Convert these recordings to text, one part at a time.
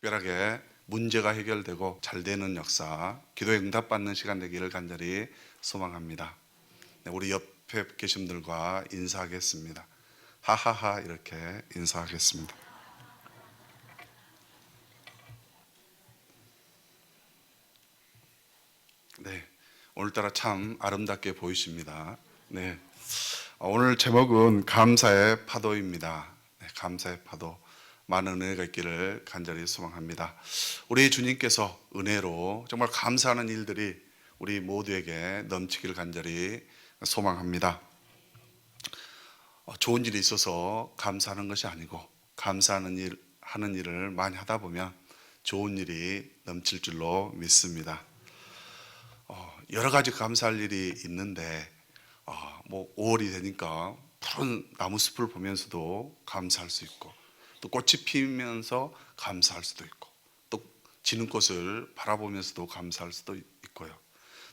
특별하게 문제가 해결되고 잘 되는 역사, 기도에 응답받는 시간 되기를 간절히 소망합니다. 네, 우리 옆에 계신 분들과 인사하겠습니다. 하하하 이렇게 인사하겠습니다. 네, 오늘따라 참 아름답게 보이십니다. 네, 오늘 제목은 감사의 파도입니다. 네, 감사의 파도. 많은 은혜가 있기를 간절히 소망합니다. 우리 주님께서 은혜로 정말 감사하는 일들이 우리 모두에게 넘치기를 간절히 소망합니다. 좋은 일이 있어서 감사하는 것이 아니고 하는 일을 많이 하다 보면 좋은 일이 넘칠 줄로 믿습니다. 여러 가지 감사할 일이 있는데 5월이 되니까 푸른 나무숲을 보면서도 감사할 수 있고, 또 꽃이 피면서 감사할 수도 있고, 또 지는 꽃을 바라보면서도 감사할 수도 있고요.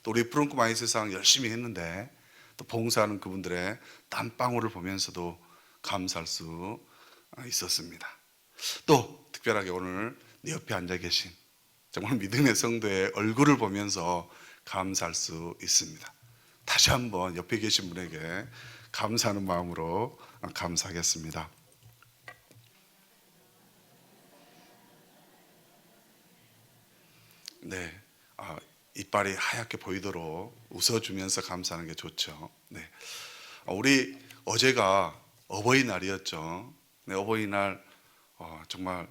또 우리 푸른 꿈 아이 세상 열심히 했는데 또 봉사하는 그분들의 땀방울을 보면서도 감사할 수 있었습니다. 또 특별하게 오늘 내 옆에 앉아 계신 정말 믿음의 성도의 얼굴을 보면서 감사할 수 있습니다. 다시 한번 옆에 계신 분에게 감사하는 마음으로 감사하겠습니다. 네, 이빨이 하얗게 보이도록 웃어주면서 감사하는 게 좋죠. 네, 우리 어제가 어버이날이었죠. 네, 어버이날 정말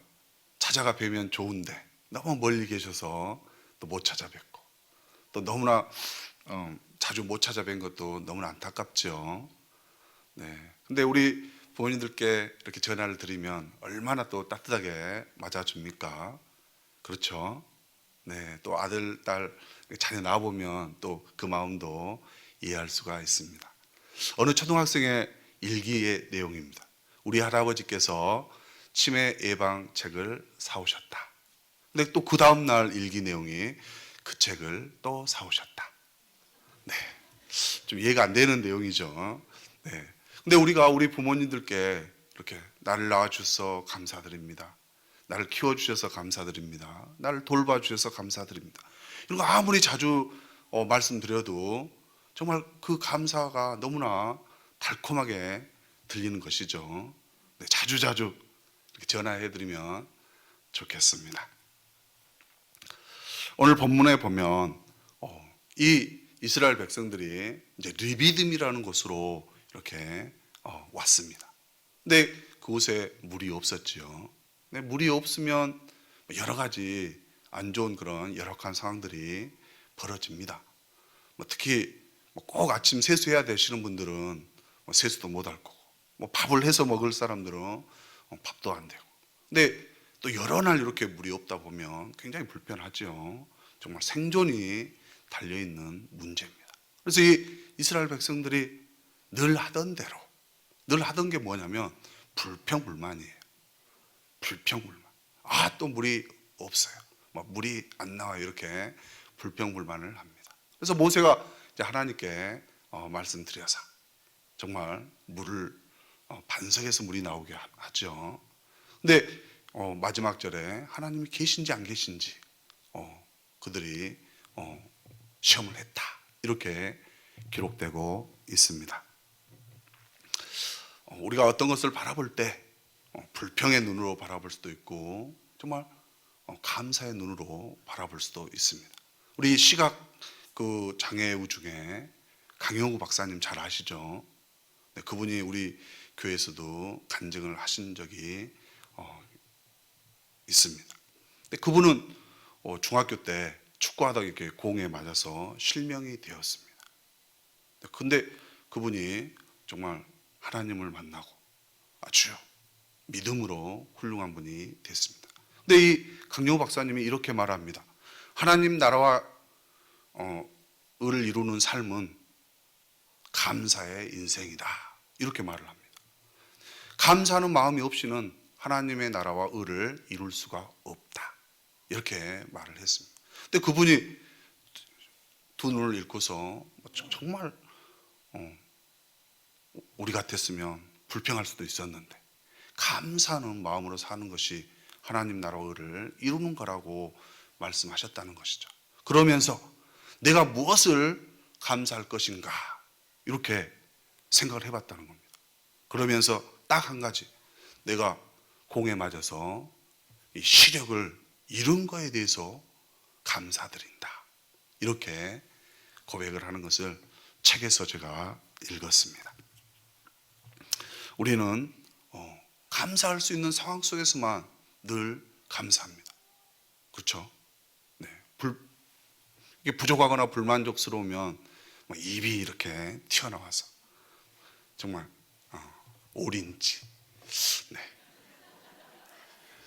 찾아가 뵈면 좋은데 너무 멀리 계셔서 또 못 찾아뵙고, 또 너무나 자주 못 찾아뵌 것도 너무나 안타깝죠. 네, 근데 우리 부모님들께 이렇게 전화를 드리면 얼마나 또 따뜻하게 맞아줍니까? 그렇죠? 네, 또 아들, 딸, 자녀 낳아보면 또 그 마음도 이해할 수가 있습니다. 어느 초등학생의 일기의 내용입니다. 우리 할아버지께서 치매 예방 책을 사오셨다. 근데 또 그 다음날 일기 내용이 그 책을 또 사오셨다. 네, 좀 이해가 안 되는 내용이죠. 네, 근데 우리가 우리 부모님들께 이렇게 나를 낳아주셔서 감사드립니다, 나를 키워주셔서 감사드립니다, 나를 돌봐주셔서 감사드립니다, 이런 거 아무리 자주 말씀드려도 정말 그 감사가 너무나 달콤하게 들리는 것이죠. 네, 자주자주 이렇게 전화해드리면 좋겠습니다. 오늘 본문에 보면 이 이스라엘 백성들이 이제 르비딤이라는 곳으로 이렇게 왔습니다. 근데 그곳에 물이 없었지요. 근데 물이 없으면 여러 가지 안 좋은 그런 열악한 상황들이 벌어집니다. 특히 꼭 아침 세수해야 되시는 분들은 세수도 못 할 거고, 밥을 해서 먹을 사람들은 밥도 안 되고. 근데 또 여러 날 이렇게 물이 없다 보면 굉장히 불편하죠. 정말 생존이 달려있는 문제입니다. 그래서 이 이스라엘 백성들이 늘 하던 대로, 늘 하던 게 뭐냐면 불평불만이에요. 불평불만. 또 물이 없어요, 물이 안 나와요, 이렇게 불평불만을 합니다. 그래서 모세가 이제 하나님께 말씀드려서 정말 물을 반석에서 물이 나오게 하죠. 근데 마지막 절에 하나님이 계신지 안 계신지 그들이 시험을 했다, 이렇게 기록되고 있습니다. 우리가 어떤 것을 바라볼 때 불평의 눈으로 바라볼 수도 있고, 정말 감사의 눈으로 바라볼 수도 있습니다. 우리 시각 그 장애우 중에 강영우 박사님 잘 아시죠? 네, 그분이 우리 교회에서도 간증을 하신 적이 있습니다. 근데 그분은 중학교 때 축구하다가 이렇게 공에 맞아서 실명이 되었습니다. 근데 그분이 정말 하나님을 만나고 아주 믿음으로 훌륭한 분이 됐습니다. 근데 이 강영호 박사님이 이렇게 말합니다. 하나님 나라와 을을 이루는 삶은 감사의 인생이다, 이렇게 말을 합니다. 감사하는 마음이 없이는 하나님의 나라와 을을 이룰 수가 없다, 이렇게 말을 했습니다. 근데 그분이 두 눈을 잃고서 정말 우리 같았으면 불평할 수도 있었는데 감사하는 마음으로 사는 것이 하나님 나라를 이루는 거라고 말씀하셨다는 것이죠. 그러면서 내가 무엇을 감사할 것인가 이렇게 생각을 해봤다는 겁니다. 그러면서 딱 한 가지, 내가 공에 맞아서 이 시력을 잃은 거에 대해서 감사드린다, 이렇게 고백을 하는 것을 책에서 제가 읽었습니다. 우리는 감사할 수 있는 상황 속에서만 늘 감사합니다. 그렇죠? 네. 이게 부족하거나 불만족스러우면 입이 이렇게 튀어나와서 정말 오린지. 네.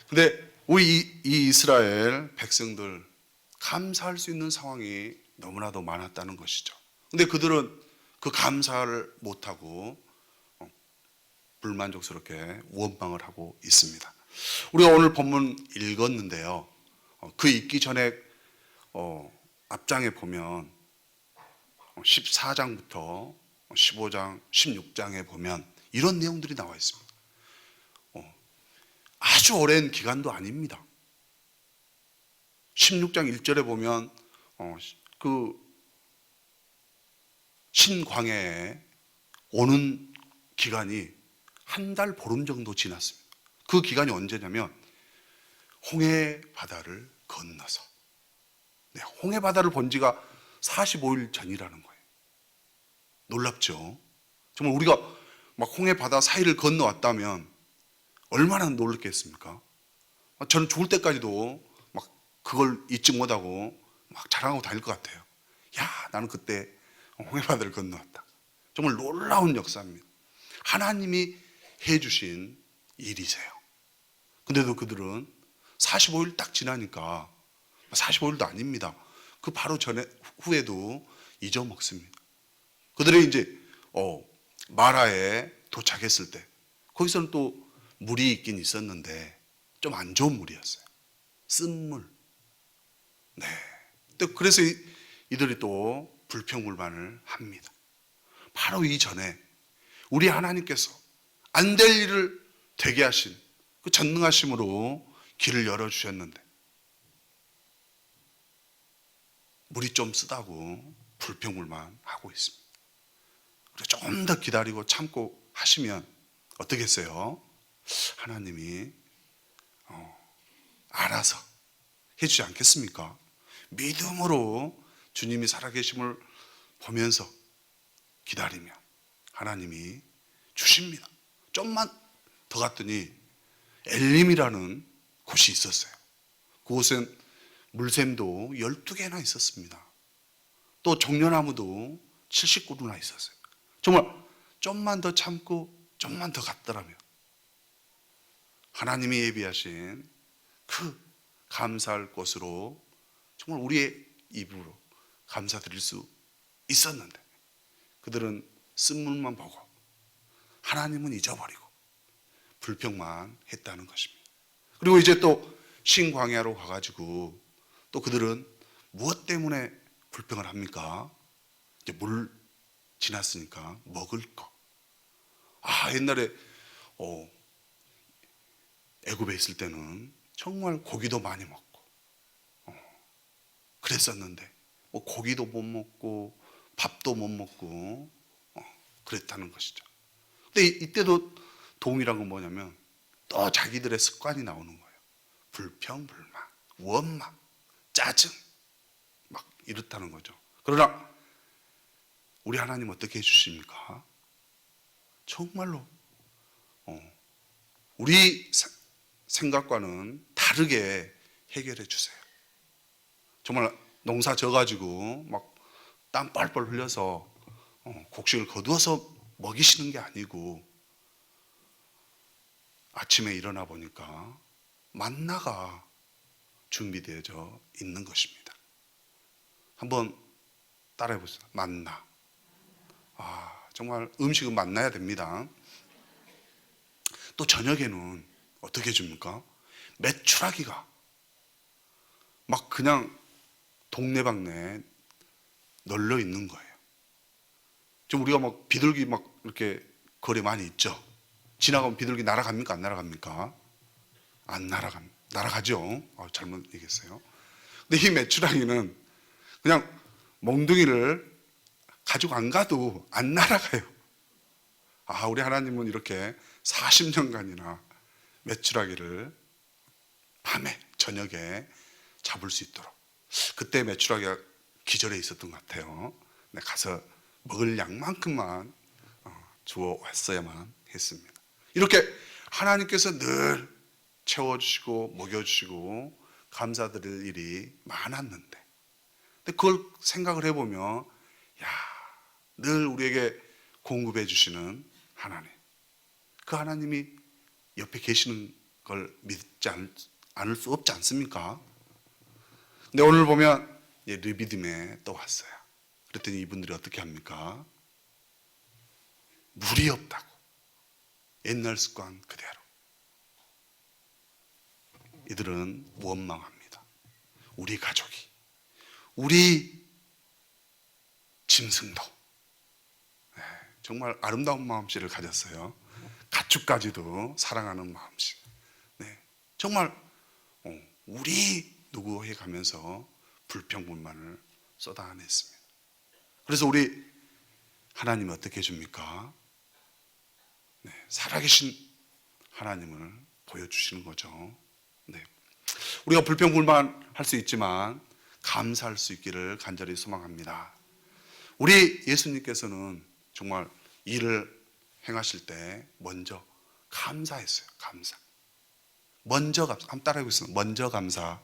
근데 우리 이 이스라엘 백성들 감사할 수 있는 상황이 너무나도 많았다는 것이죠. 근데 그들은 그 감사를 못하고 불만족스럽게 원망을 하고 있습니다. 우리가 오늘 본문 읽었는데요, 그 읽기 전에 앞장에 보면 14장부터 15장, 16장에 보면 이런 내용들이 나와 있습니다. 아주 오랜 기간도 아닙니다. 16장 1절에 보면 그 신광야에 오는 기간이 한 달 보름 정도 지났습니다. 그 기간이 언제냐면 홍해 바다를 건너서, 네, 홍해 바다를 본 지가 45일 전이라는 거예요. 놀랍죠? 정말 우리가 막 홍해 바다 사이를 건너왔다면 얼마나 놀랐겠습니까? 저는 죽을 때까지도 막 그걸 잊지 못하고 막 자랑하고 다닐 것 같아요. 야, 나는 그때 홍해 바다를 건너왔다. 정말 놀라운 역사입니다. 하나님이 해주신 일이세요. 근데도 그들은 45일 딱 지나니까, 45일도 아닙니다, 그 바로 전에 후에도 잊어먹습니다. 그들이 이제 마라에 도착했을 때 거기서는 또 물이 있긴 있었는데 좀 안 좋은 물이었어요. 쓴물. 네. 그래서 이들이 또 불평불만을 합니다. 바로 이전에 우리 하나님께서 안 될 일을 되게 하신 그 전능하심으로 길을 열어주셨는데 물이 좀 쓰다고 불평불만 하고 있습니다. 좀 더 기다리고 참고 하시면 어떻겠어요? 하나님이 알아서 해주지 않겠습니까? 믿음으로 주님이 살아계심을 보면서 기다리면 하나님이 주십니다. 좀만 더 갔더니 엘림이라는 곳이 있었어요. 그곳엔 물샘도 12개나 있었습니다. 또 종려나무도 70그루나 있었어요. 정말 좀만 더 참고 좀만 더 갔더라면 하나님이 예비하신 그 감사할 곳으로 정말 우리의 입으로 감사드릴 수 있었는데 그들은 쓴물만 보고 하나님은 잊어버리고 불평만 했다는 것입니다. 그리고 이제 또 신광야로 가가지고 또 그들은 무엇 때문에 불평을 합니까? 이제 물 지났으니까 먹을 거. 옛날에 애굽에 있을 때는 정말 고기도 많이 먹고 그랬었는데 뭐 고기도 못 먹고 밥도 못 먹고 그랬다는 것이죠. 근데 이때도 동일한 건 뭐냐면 또 자기들의 습관이 나오는 거예요. 불평불만, 원망, 짜증 막 이렇다는 거죠. 그러나 우리 하나님 어떻게 해주십니까? 정말로 우리 생각과는 다르게 해결해 주세요. 정말 농사 져가지고 막 땀 뻘뻘 흘려서 곡식을 거두어서 먹이시는 게 아니고 아침에 일어나 보니까 만나가 준비되어져 있는 것입니다. 한번 따라해 보세요. 만나. 정말 음식은 만나야 됩니다. 또 저녁에는 어떻게 줍니까? 메추라기가 막 그냥 동네방네 널려 있는 거예요. 지금 우리가 막 비둘기 막 이렇게 거리에 많이 있죠. 지나가면 비둘기 날아갑니까? 안 날아갑니까? 안 날아갑니다. 날아가죠. 잘못 얘기했어요. 근데 이 메추라기는 그냥 몽둥이를 가지고 안 가도 안 날아가요. 우리 하나님은 이렇게 40년간이나 메추라기를 밤에 저녁에 잡을 수 있도록, 그때 메추라기가 기절해 있었던 것 같아요. 가서 먹을 양만큼만 주어 왔어야만 했습니다. 이렇게 하나님께서 늘 채워주시고 먹여주시고 감사드릴 일이 많았는데, 근데 그걸 생각을 해보면 늘 우리에게 공급해 주시는 하나님, 그 하나님이 옆에 계시는 걸 믿지 않을 수 없지 않습니까? 근데 오늘 보면 르비딤에 또 왔어요. 그랬더니 이분들이 어떻게 합니까? 물이 없다고, 옛날 습관 그대로. 이들은 원망합니다. 우리 가족이, 우리 짐승도 정말 아름다운 마음씨를 가졌어요. 가축까지도 사랑하는 마음씨. 정말 우리 누구 해가면서 불평불만을 쏟아냈습니다. 그래서 우리 하나님은 어떻게 해줍니까? 살아계신 하나님을 보여주시는 거죠. 우리가 불평불만 할 수 있지만 감사할 수 있기를 간절히 소망합니다. 우리 예수님께서는 정말 일을 행하실 때 먼저 감사했어요. 감사. 먼저 감사. 한번 따라해 보겠습니다. 먼저 감사.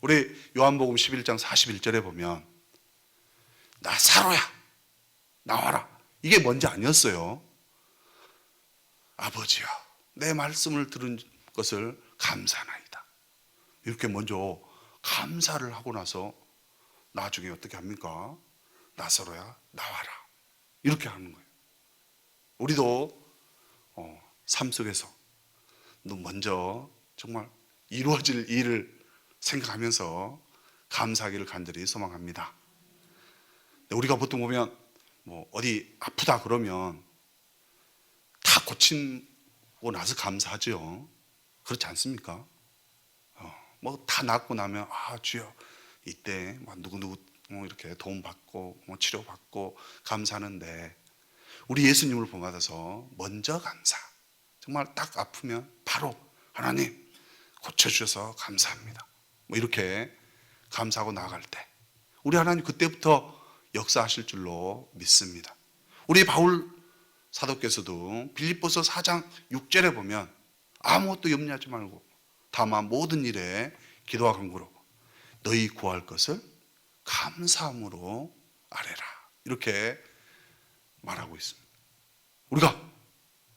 우리 요한복음 11장 41절에 보면 나사로야 나와라, 이게 먼저 아니었어요. 아버지여 내 말씀을 들은 것을 감사나이다, 이렇게 먼저 감사를 하고 나서 나중에 어떻게 합니까? 나사로야 나와라, 이렇게 하는 거예요. 우리도 삶 속에서 먼저 정말 이루어질 일을 생각하면서 감사하기를 간절히 소망합니다. 우리가 보통 보면 어디 아프다 그러면 다 고치고 나서 감사하죠. 그렇지 않습니까? 다 낫고 나면 주여 이때 누구누구 이렇게 도움받고 치료받고 감사하는데, 우리 예수님을 본받아서 먼저 감사. 정말 딱 아프면 바로 하나님 고쳐주셔서 감사합니다, 이렇게 감사하고 나아갈 때 우리 하나님 그때부터 역사하실 줄로 믿습니다. 우리 바울 사도께서도 빌립보서 4장 6절에 보면 아무것도 염려하지 말고 다만 모든 일에 기도와 간구로 너희 구할 것을 감사함으로 아뢰라, 이렇게 말하고 있습니다. 우리가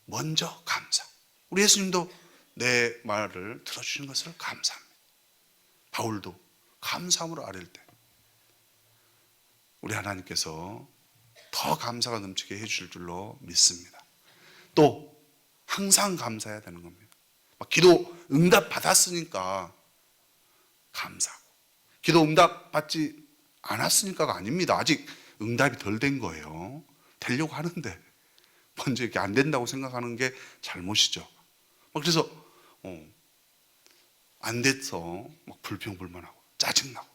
먼저 감사. 우리 예수님도 내 말을 들어주시는 것을 감사합니다. 바울도 감사함으로 아뢰일 때 우리 하나님께서 더 감사가 넘치게 해주실 줄로 믿습니다. 또 항상 감사해야 되는 겁니다. 기도 응답 받았으니까 감사하고, 기도 응답 받지 않았으니까가 아닙니다. 아직 응답이 덜 된 거예요. 되려고 하는데 먼저 이렇게 안 된다고 생각하는 게 잘못이죠. 그래서 안 돼서 불평불만하고 짜증나고,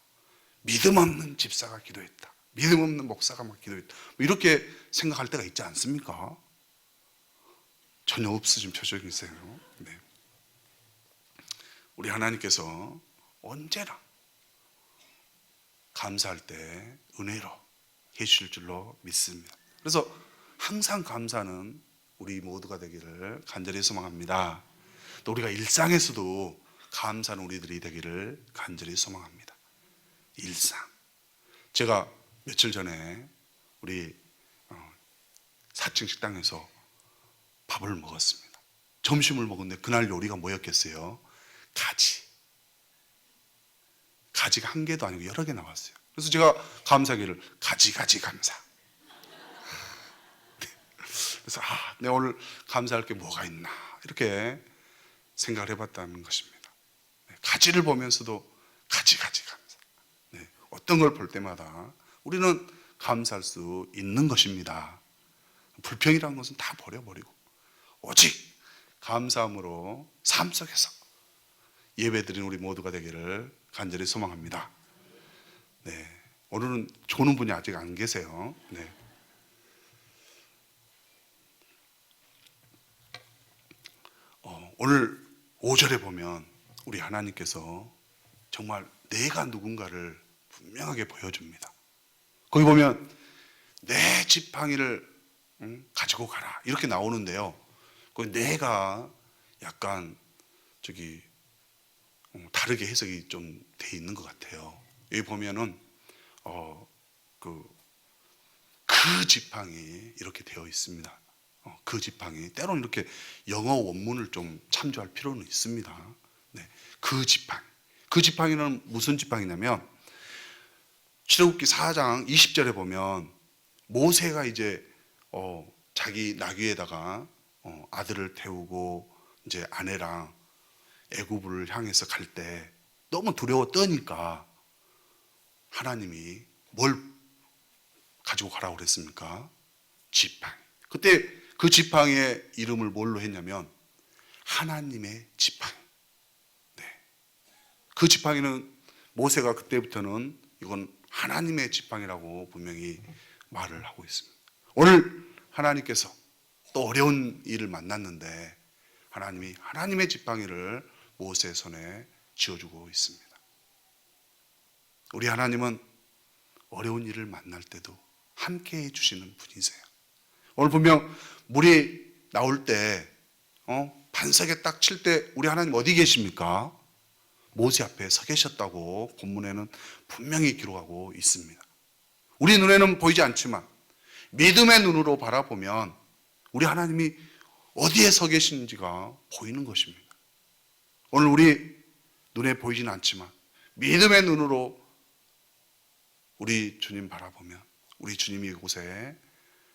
믿음 없는 집사가 기도했다, 믿음 없는 목사가 기도했다, 이렇게 생각할 때가 있지 않습니까? 전혀 없으시면 표정이세요. 우리 하나님께서 언제나 감사할 때 은혜로 해주실 줄로 믿습니다. 그래서 항상 감사는 우리 모두가 되기를 간절히 소망합니다. 또 우리가 일상에서도 감사하는 우리들이 되기를 간절히 소망합니다. 일상. 제가 며칠 전에 우리 4층 식당에서 밥을 먹었습니다. 점심을 먹었는데 그날 요리가 뭐였겠어요? 가지가 한 개도 아니고 여러 개 나왔어요. 그래서 제가 감사하기를 가지 감사. 그래서 내가 오늘 감사할 게 뭐가 있나, 이렇게 생각을 해봤다는 것입니다. 가지를 보면서도 가지 감사. 어떤 걸 볼 때마다 우리는 감사할 수 있는 것입니다. 불평이라는 것은 다 버려버리고 오직 감사함으로 삶 속에서 예배드린 우리 모두가 되기를 간절히 소망합니다. 네, 오늘은 조는 분이 아직 안 계세요. 네. 오늘 5절에 보면 우리 하나님께서 정말 내가 누군가를 분명하게 보여줍니다. 거기 보면 내 지팡이를 가지고 가라 이렇게 나오는데요. 그 내가 약간 다르게 해석이 좀 돼 있는 것 같아요. 여기 보면은 그 지팡이 이렇게 되어 있습니다. 그 지팡이 때로는 이렇게 영어 원문을 좀 참조할 필요는 있습니다. 네, 그 지팡이는 무슨 지팡이냐면 출애굽기 4장 20절에 보면 모세가 이제 자기 나귀에다가 아들을 태우고 이제 아내랑 애굽을 향해서 갈 때 너무 두려워 떠니까 하나님이 뭘 가지고 가라고 그랬습니까? 지팡이. 그때 그 지팡이의 이름을 뭘로 했냐면 하나님의 지팡이. 네. 그 지팡이는 모세가 그때부터는 이건 하나님의 지팡이라고 분명히 말을 하고 있습니다. 오늘 하나님께서 또 어려운 일을 만났는데 하나님이 하나님의 지팡이를 모세의 손에 쥐어주고 있습니다. 우리 하나님은 어려운 일을 만날 때도 함께 해주시는 분이세요. 오늘 분명 물이 나올 때 반석에 딱 칠 때 우리 하나님 어디 계십니까? 모세 앞에 서 계셨다고 본문에는 분명히 기록하고 있습니다. 우리 눈에는 보이지 않지만 믿음의 눈으로 바라보면 우리 하나님이 어디에 서 계시는지가 보이는 것입니다. 오늘 우리 눈에 보이지는 않지만 믿음의 눈으로 우리 주님 바라보면 우리 주님이 이곳에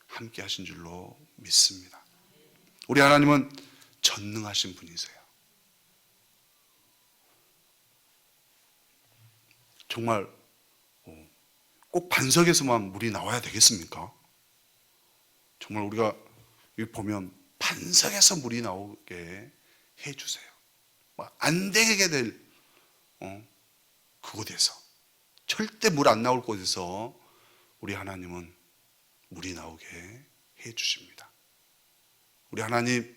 함께 하신 줄로 믿습니다. 우리 하나님은 전능하신 분이세요. 정말 꼭 반석에서만 물이 나와야 되겠습니까? 정말 우리가 여기 보면 반석에서 물이 나오게 해주세요. 안 되게 될 그곳에서 절대 물 안 나올 곳에서 우리 하나님은 물이 나오게 해주십니다. 우리 하나님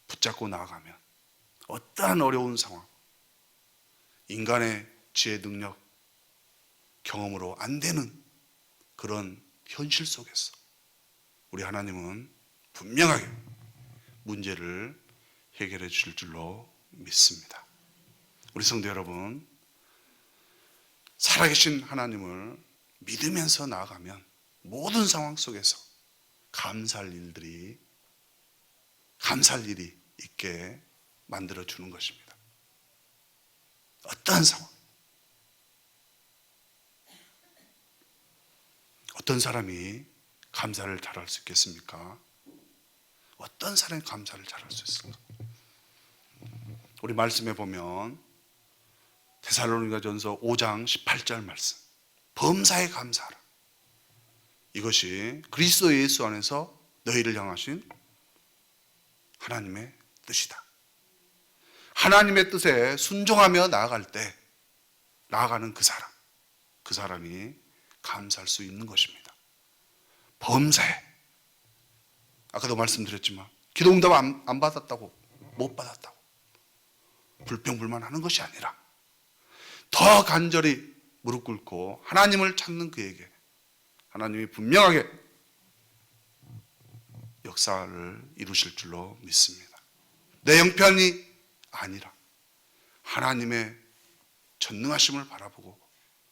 붙잡고 나아가면 어떠한 어려운 상황, 인간의 지혜 능력, 경험으로 안 되는 그런 현실 속에서 우리 하나님은 분명하게 문제를 해결해 주실 줄로 믿습니다. 우리 성도 여러분, 살아계신 하나님을 믿으면서 나아가면 모든 상황 속에서 감사할 일이 있게 만들어 주는 것입니다. 어떠한 상황, 어떤 사람이 감사를 잘할 수 있겠습니까? 어떤 사람이 감사를 잘할 수 있을까? 우리 말씀에 보면 데살로니가전서 5장 18절 말씀, 범사에 감사하라. 이것이 그리스도 예수 안에서 너희를 향하신 하나님의 뜻이다. 하나님의 뜻에 순종하며 나아갈 때 나아가는 그 사람이 감사할 수 있는 것입니다. 범사에, 아까도 말씀드렸지만 기도 응답 안 받았다고, 못 받았다고 불평불만하는 것이 아니라 더 간절히 무릎 꿇고 하나님을 찾는 그에게 하나님이 분명하게 역사를 이루실 줄로 믿습니다. 내 형편이 아니라 하나님의 전능하심을 바라보고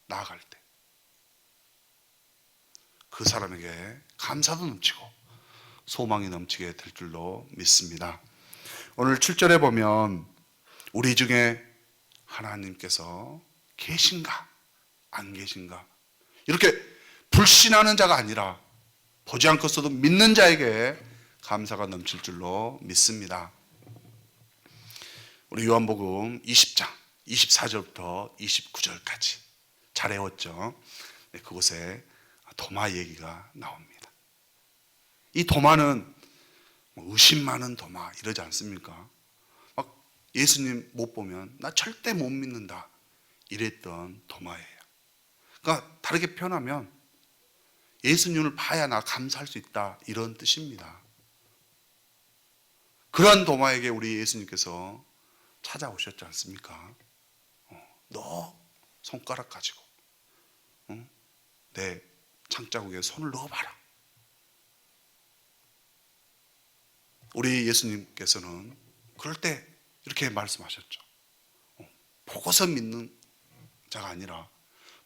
나아갈 때 그 사람에게 감사도 넘치고 소망이 넘치게 될 줄로 믿습니다. 오늘 7절에 보면 우리 중에 하나님께서 계신가 안 계신가 이렇게 불신하는 자가 아니라 보지 않고서도 믿는 자에게 감사가 넘칠 줄로 믿습니다. 우리 요한복음 20장 24절부터 29절까지 잘 외웠죠? 네, 그곳에 도마 얘기가 나옵니다. 이 도마는 의심 많은 도마 이러지 않습니까? 막 예수님 못 보면 나 절대 못 믿는다 이랬던 도마예요. 그러니까 다르게 표현하면 예수님을 봐야 나 감사할 수 있다 이런 뜻입니다. 그런 도마에게 우리 예수님께서 찾아오셨지 않습니까? 너 손가락 가지고 내 창자국에 손을 넣어봐라. 우리 예수님께서는 그럴 때 이렇게 말씀하셨죠. 보고서 믿는 자가 아니라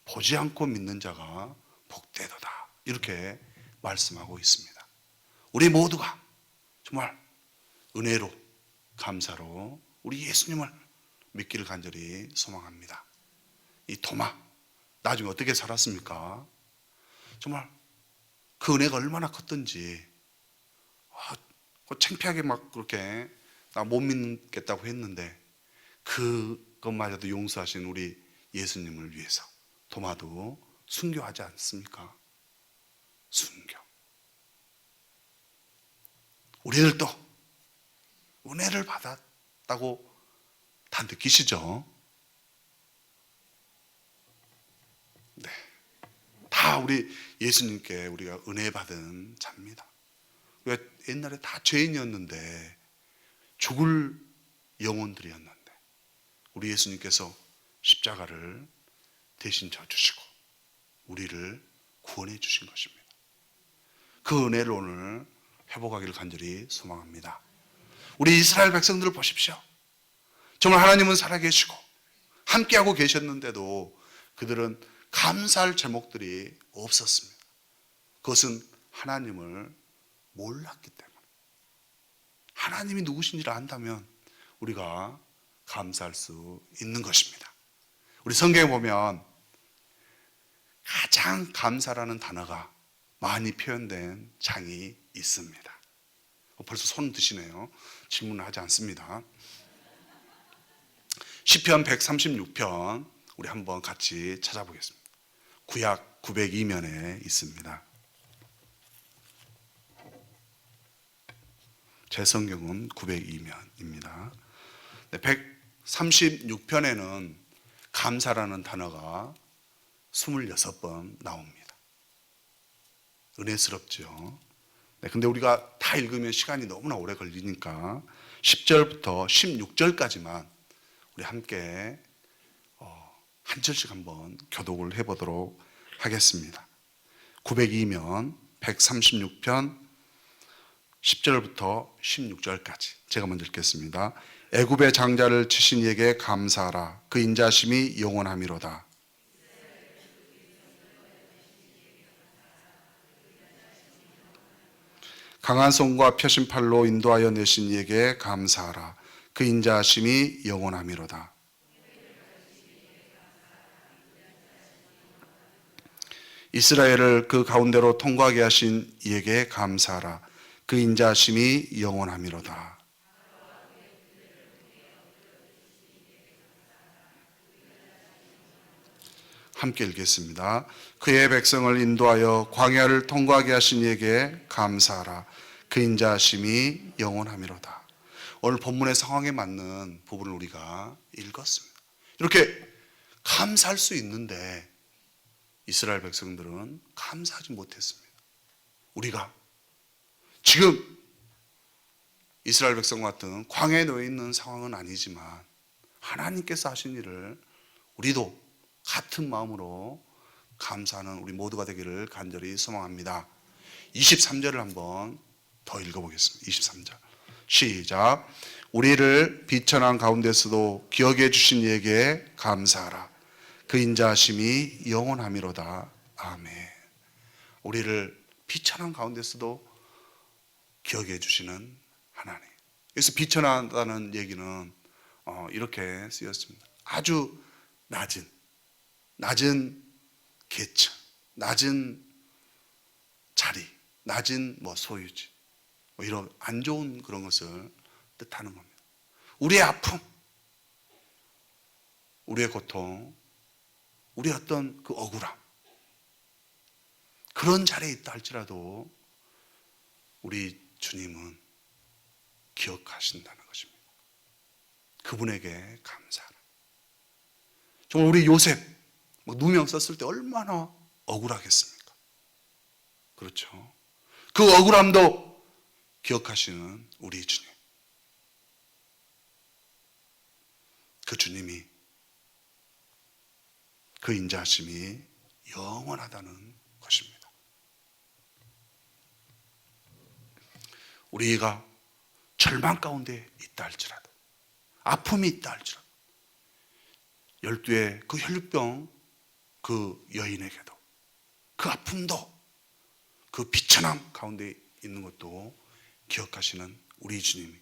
보지 않고 믿는 자가 복되도다 이렇게 말씀하고 있습니다. 우리 모두가 정말 은혜로 감사로 우리 예수님을 믿기를 간절히 소망합니다. 이 도마 나중에 어떻게 살았습니까? 정말 그 은혜가 얼마나 컸던지 창피하게 막 그렇게 나 못 믿겠다고 했는데 그것마저도 용서하신 우리 예수님을 위해서 도마도 순교하지 않습니까? 순교. 우리들도 은혜를 받았다고 다 느끼시죠? 네. 다 우리 예수님께 우리가 은혜 받은 자입니다. 우리가 옛날에 다 죄인이었는데 죽을 영혼들이었는데 우리 예수님께서 십자가를 대신 져주시고 우리를 구원해 주신 것입니다. 그 은혜를 오늘 회복하기를 간절히 소망합니다. 우리 이스라엘 백성들을 보십시오. 정말 하나님은 살아계시고 함께하고 계셨는데도 그들은 감사할 제목들이 없었습니다. 그것은 하나님을 몰랐기 때문에. 하나님이 누구신지를 안다면 우리가 감사할 수 있는 것입니다. 우리 성경에 보면 가장 감사라는 단어가 많이 표현된 장이 있습니다. 벌써 손 드시네요. 질문을 하지 않습니다. 시편 136편 우리 한번 같이 찾아보겠습니다. 구약 902면에 있습니다. 제 성경은 902면입니다. 136편에는 감사라는 단어가 26번 나옵니다. 은혜스럽죠. 근데 우리가 다 읽으면 시간이 너무나 오래 걸리니까 10절부터 16절까지만 우리 함께 한 절씩 한번 교독을 해보도록 하겠습니다. 902면 136편 10절부터 16절까지 제가 먼저 읽겠습니다. 애굽의 장자를 치신 이에게 감사하라. 그 인자심이 영원함이로다. 강한 손과 펴신 팔로 인도하여 내신 이에게 감사하라. 그 인자심이 영원함이로다. 이스라엘을 그 가운데로 통과하게 하신 이에게 감사하라. 그 인자심이 영원함이로다. 함께 읽겠습니다. 그의 백성을 인도하여 광야를 통과하게 하신 이에게 감사하라. 그 인자심이 영원함이로다. 오늘 본문의 상황에 맞는 부분을 우리가 읽었습니다. 이렇게 감사할 수 있는데 이스라엘 백성들은 감사하지 못했습니다. 우리가 지금 이스라엘 백성 같은 광야에 놓여 있는 상황은 아니지만 하나님께서 하신 일을 우리도 같은 마음으로 감사하는 우리 모두가 되기를 간절히 소망합니다. 23절을 한번 더 읽어보겠습니다. 23절 시작. 우리를 비천한 가운데서도 기억해 주신 이에게 감사하라. 그 인자하심이 영원함이로다. 아멘. 우리를 비천한 가운데서도 기억해 주시는 하나님. 그래서 비천하다는 얘기는 이렇게 쓰였습니다. 아주 낮은 계층, 낮은 자리, 낮은 소유지, 이런 안 좋은 그런 것을 뜻하는 겁니다. 우리의 아픔, 우리의 고통, 우리의 어떤 그 억울함, 그런 자리에 있다 할지라도 우리 주님은 기억하신다는 것입니다. 그분에게 감사하라. 정말 우리 요셉 누명 썼을 때 얼마나 억울하겠습니까? 그렇죠. 그 억울함도 기억하시는 우리 주님. 그 주님이, 그 인자하심이 영원하다는 것입니다. 우리가 절망 가운데 있다 할지라도, 아픔이 있다 할지라도, 12의 그 혈류병 그 여인에게도 그 아픔도, 그 비천함 가운데 있는 것도 기억하시는 우리 주님이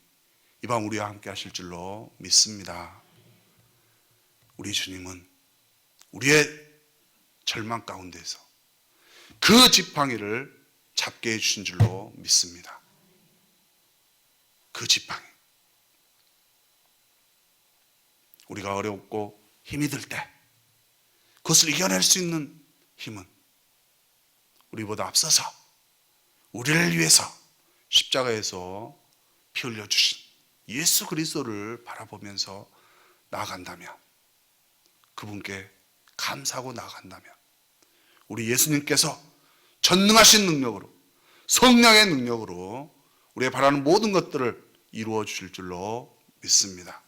이 밤 우리와 함께 하실 줄로 믿습니다. 우리 주님은 우리의 절망 가운데서 그 지팡이를 잡게 해주신 줄로 믿습니다. 그 지팡이. 우리가 어렵고 힘이 들 때 그것을 이겨낼 수 있는 힘은 우리보다 앞서서 우리를 위해서 십자가에서 피 흘려주신 예수 그리스도를 바라보면서 나아간다면, 그분께 감사하고 나아간다면 우리 예수님께서 전능하신 능력으로, 성령의 능력으로 우리가 바라는 모든 것들을 이루어 주실 줄로 믿습니다.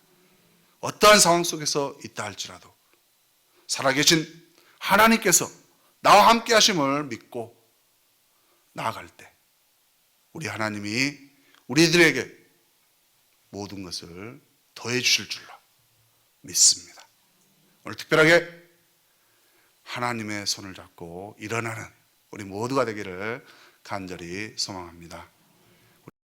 어떠한 상황 속에서 있다 할지라도 살아계신 하나님께서 나와 함께 하심을 믿고 나아갈 때 우리 하나님이 우리들에게 모든 것을 더해 주실 줄로 믿습니다. 오늘 특별하게 하나님의 손을 잡고 일어나는 우리 모두가 되기를 간절히 소망합니다.